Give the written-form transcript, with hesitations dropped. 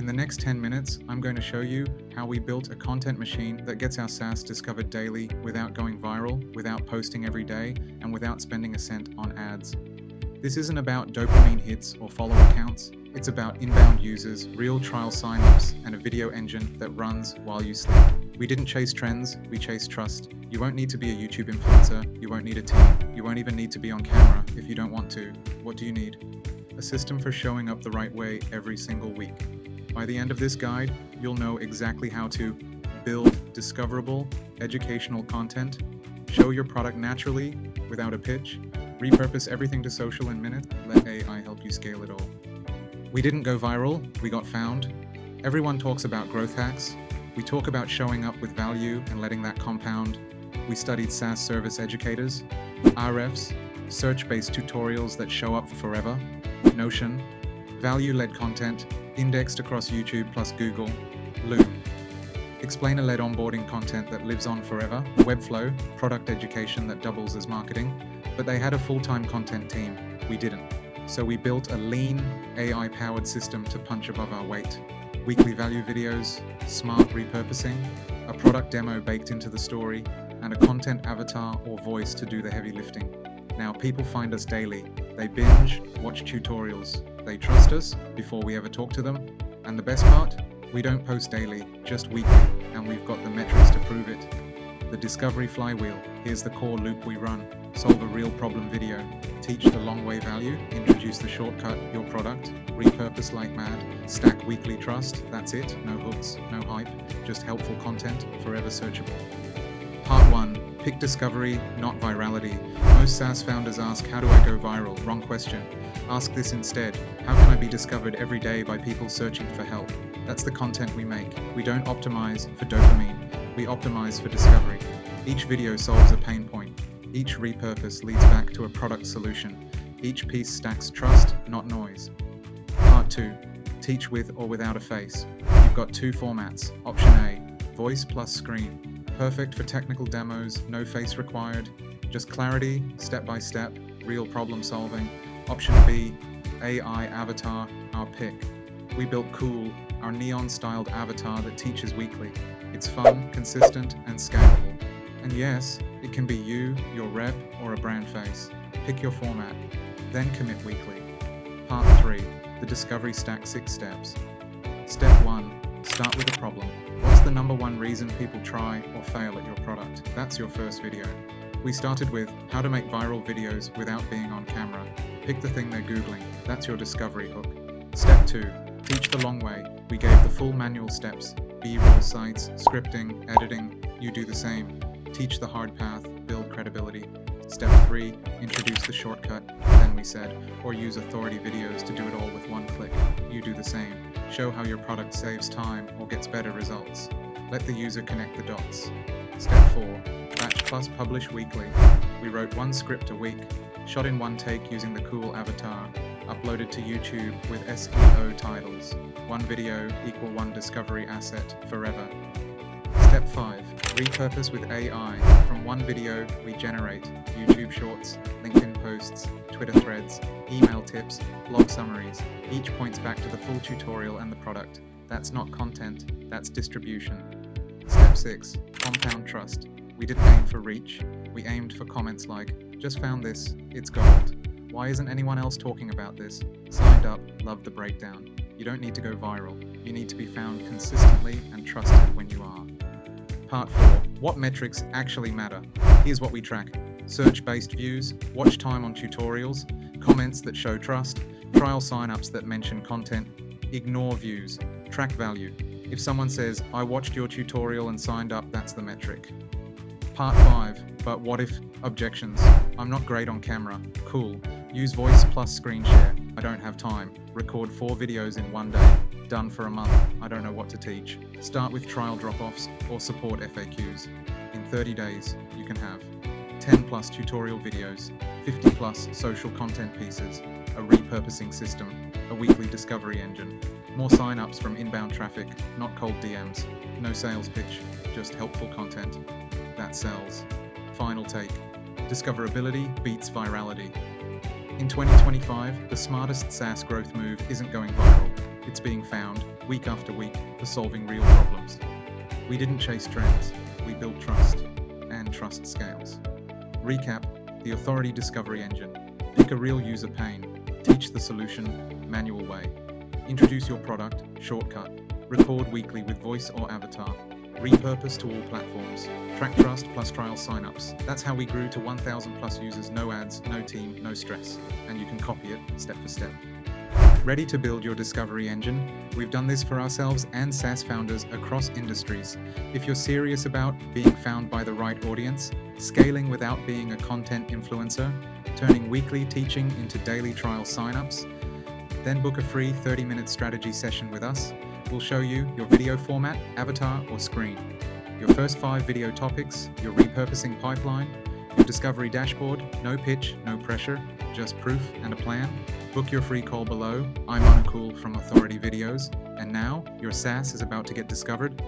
In the next 10 minutes, I'm going to show you how we built a content machine that gets our SaaS discovered daily without going viral, without posting every day, and without spending a cent on ads. This isn't about dopamine hits or follower counts. It's about inbound users, real trial signups, and a video engine that runs while you sleep. We didn't chase trends, we chased trust. You won't need to be a YouTube influencer, you won't need a team, you won't even need to be on camera if you don't want to. What do you need? A system for showing up the right way every single week. By the end of this guide, you'll know exactly how to build discoverable, educational content, show your product naturally without a pitch, repurpose everything to social in minutes, let AI help you scale it all. We didn't go viral, we got found. Everyone talks about growth hacks. We talk about showing up with value and letting that compound. We studied SaaS service educators, Ahrefs, search-based tutorials that show up forever, Notion, value-led content, indexed across YouTube plus Google, Loom, explainer-led onboarding content that lives on forever, Webflow, product education that doubles as marketing, but they had a full-time content team. We didn't. So we built a lean, AI-powered system to punch above our weight. Weekly value videos, smart repurposing, a product demo baked into the story, and a content avatar or voice to do the heavy lifting. Now people find us daily. They binge, watch tutorials. They trust us before we ever talk to them. And the best part? We don't post daily, just weekly, and we've got the metrics to prove it. The discovery flywheel, here's the core loop we run. Solve a real problem video, teach the long way value, introduce the shortcut, your product, repurpose like mad, stack weekly trust, that's it, no hooks, no hype, just helpful content, forever searchable. Part 1, pick discovery, not virality. Most SaaS founders ask, how do I go viral? Wrong question. Ask this instead, how can I be discovered every day by people searching for help? That's the content we make. We don't optimize for dopamine, we optimize for discovery. Each video solves a pain point. Each repurpose leads back to a product solution. Each piece stacks trust, not noise. Part 2, teach with or without a face. You've got two formats. Option A, voice plus screen. Perfect for technical demos, no face required. Just clarity, step by step, real problem solving. Option B, AI avatar, our pick. We built Cool, our neon-styled avatar that teaches weekly. It's fun, consistent, and scalable. And yes, it can be you, your rep, or a brand face. Pick your format, then commit weekly. Part 3, the discovery stack 6 steps. Step 1, start with a problem. What's the number one reason people try or fail at your product? That's your first video. We started with how to make viral videos without being on camera. Pick the thing they're Googling. That's your discovery hook. Step 2, teach the long way. We gave the full manual steps. B-roll sites, scripting, editing. You do the same. Teach the hard path, build credibility. Step 3, introduce the shortcut. Then we said, or use authority videos to do it all with one click. You do the same. Show how your product saves time or gets better results. Let the user connect the dots. Step 4, batch plus publish weekly. We wrote one script a week, shot in one take using the Cool avatar, uploaded to YouTube with SEO titles. One video equal one discovery asset forever. Step 5, repurpose with AI. From one video, we generate YouTube shorts, LinkedIn posts, Twitter threads, email tips, blog summaries. Each points back to the full tutorial and the product. That's not content, that's distribution. Step 6, compound trust. We didn't aim for reach, we aimed for comments like, just found this, it's gold. Why isn't anyone else talking about this? Signed up, loved the breakdown. You don't need to go viral, you need to be found consistently and trusted when you are. Part 4, what metrics actually matter? Here's what we track. Search-based views, watch time on tutorials, comments that show trust, trial signups that mention content, ignore views, track value. If someone says, I watched your tutorial and signed up, that's the metric. Part 5, but what if? Objections. I'm not great on camera. Cool. Use voice plus screen share. I don't have time. Record 4 videos in one day. Done for a month. I don't know what to teach. Start with trial drop-offs or support FAQs. In 30 days, you can have 10 plus tutorial videos, 50 plus social content pieces, a repurposing system, a weekly discovery engine, more signups from inbound traffic, not cold DMs, no sales pitch, just helpful content that sells. Final take, discoverability beats virality. In 2025, the smartest SaaS growth move isn't going viral, It's being found, week after week, for solving real problems. We didn't chase trends, we built trust, and trust scales. Recap: the authority discovery engine. Pick a real user pain, teach the solution, manual way. Introduce your product, shortcut. Record weekly with voice or avatar. Repurpose to all platforms. Track trust plus trial signups. That's how we grew to 1,000 plus users, no ads, no team, no stress. And you can copy it step for step. Ready to build your discovery engine? We've done this for ourselves and SaaS founders across industries. If you're serious about being found by the right audience, scaling without being a content influencer, turning weekly teaching into daily trial signups, then book a free 30-minute strategy session with us. We'll show you your video format, avatar, or screen, your first 5 video topics, your repurposing pipeline, your discovery dashboard, no pitch, no pressure, just proof and a plan. Book your free call below. I'm Anukul from Authority Videos, and now your SaaS is about to get discovered.